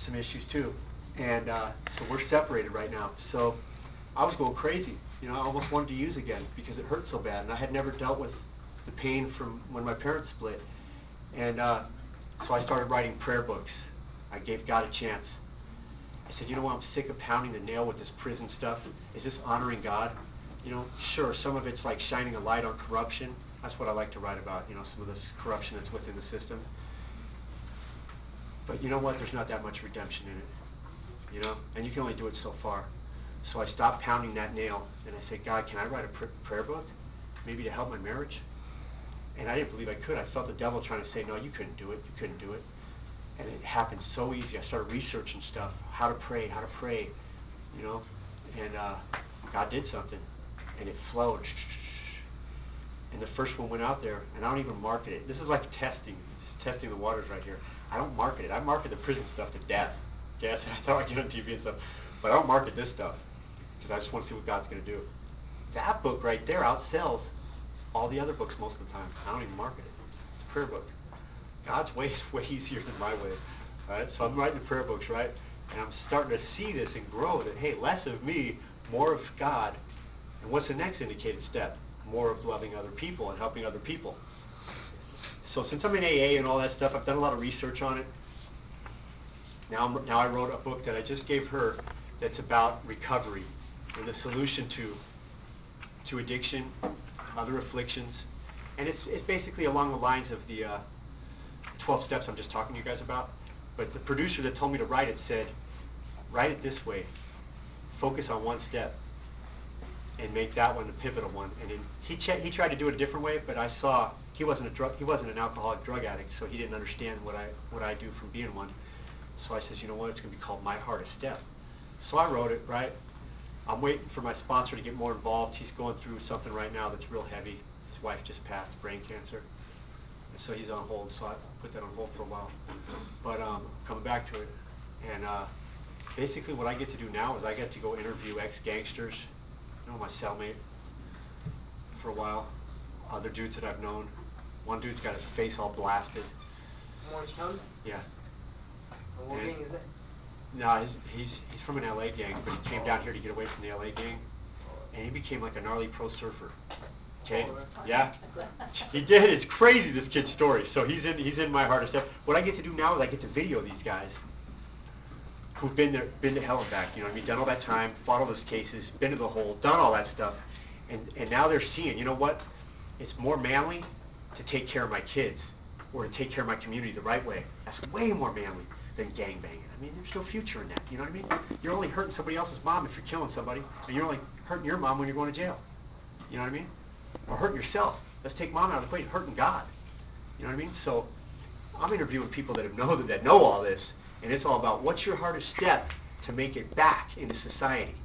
some issues too. And so we're separated right now. So I was going crazy. I almost wanted to use again because it hurt so bad. And I had never dealt with the pain from when my parents split. And so I started writing prayer books. I gave God a chance. I said, I'm sick of pounding the nail with this prison stuff. Is this honoring God? Sure, some of it's like shining a light on corruption. That's what I like to write about, some of this corruption that's within the system. But you know what? There's not that much redemption in it, and you can only do it so far. So I stopped pounding that nail, and I said, God, can I write a prayer book, maybe to help my marriage? And I didn't believe I could. I felt the devil trying to say, no, you couldn't do it. You couldn't do it. And it happened so easy. I started researching stuff, how to pray, and God did something, and it flowed. And the first one went out there, and I don't even market it. This is like testing the waters right here. I don't market it. I market the prison stuff to death. Yes, that's how I get on TV and stuff. But I don't market this stuff because I just want to see what God's going to do. That book right there outsells all the other books most of the time. I don't even market it. It's a prayer book. God's way is way easier than my way. Right? So I'm writing the prayer books, right? And I'm starting to see this and grow that, hey, less of me, more of God. And what's the next indicated step? More of loving other people and helping other people. So since I'm in AA and all that stuff, I've done a lot of research on it. Now I wrote a book that I just gave her that's about recovery and the solution to addiction, other afflictions. And it's basically along the lines of the 12 steps I'm just talking to you guys about. But the producer that told me to write it said, write it this way. Focus on one step and make that one the pivotal one. And then he tried to do it a different way, but I saw he wasn't an alcoholic drug addict, so he didn't understand what I do from being one. So I says, you know what, it's going to be called My Hardest Step. So I wrote it, right? I'm waiting for my sponsor to get more involved. He's going through something right now that's real heavy. His wife just passed, brain cancer. And so he's on hold, so I put that on hold for a while. But coming back to it. And basically what I get to do now is I get to go interview ex-gangsters, my cellmate for a while, other dudes that I've known. One dude's got his face all blasted. Morris Young? Yeah. And what gang is that? No, he's from an LA gang, but he came down here to get away from the LA gang, and he became like a gnarly pro surfer. Okay? Yeah. He did. It's crazy, this kid's story. So he's in My Hardest Step. What I get to do now is I get to video these guys who've been to hell and back, done all that time, fought all those cases, been to the hole, done all that stuff, and now they're seeing, you know what? It's more manly to take care of my kids or to take care of my community the right way. That's way more manly than gangbanging. There's no future in that, you know what I mean? You're only hurting somebody else's mom if you're killing somebody, and you're only hurting your mom when you're going to jail. You know what I mean? Or hurting yourself. Let's take mom out of the equation, hurting God. You know what I mean? So I'm interviewing people that know all this, and it's all about what's your hardest step to make it back into society.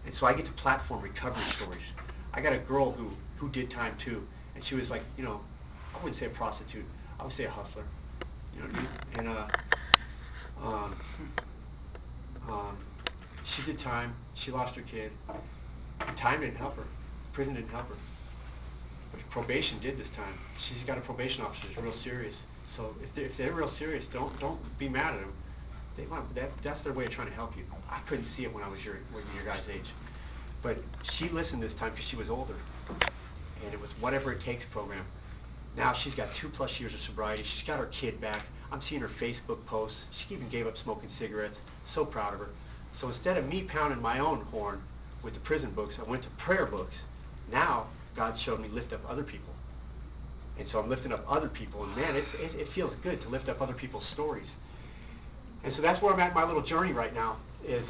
And so I get to platform recovery stories. I got a girl who did time too, and she was like, I wouldn't say a prostitute, I would say a hustler. You know what I mean? And she did time, she lost her kid, and time didn't help her, prison didn't help her. But probation did this time. She's got a probation officer who's real serious. So if they're real serious, don't be mad at them. That's their way of trying to help you. I couldn't see it when I was your guys' age. But she listened this time because she was older. And it was Whatever It Takes program. Now she's got 2+ years of sobriety. She's got her kid back. I'm seeing her Facebook posts. She even gave up smoking cigarettes. So proud of her. So instead of me pounding my own horn with the prison books, I went to prayer books. Now God showed me lift up other people. And so I'm lifting up other people. And man, it feels good to lift up other people's stories. And so that's where I'm at in my little journey right now, is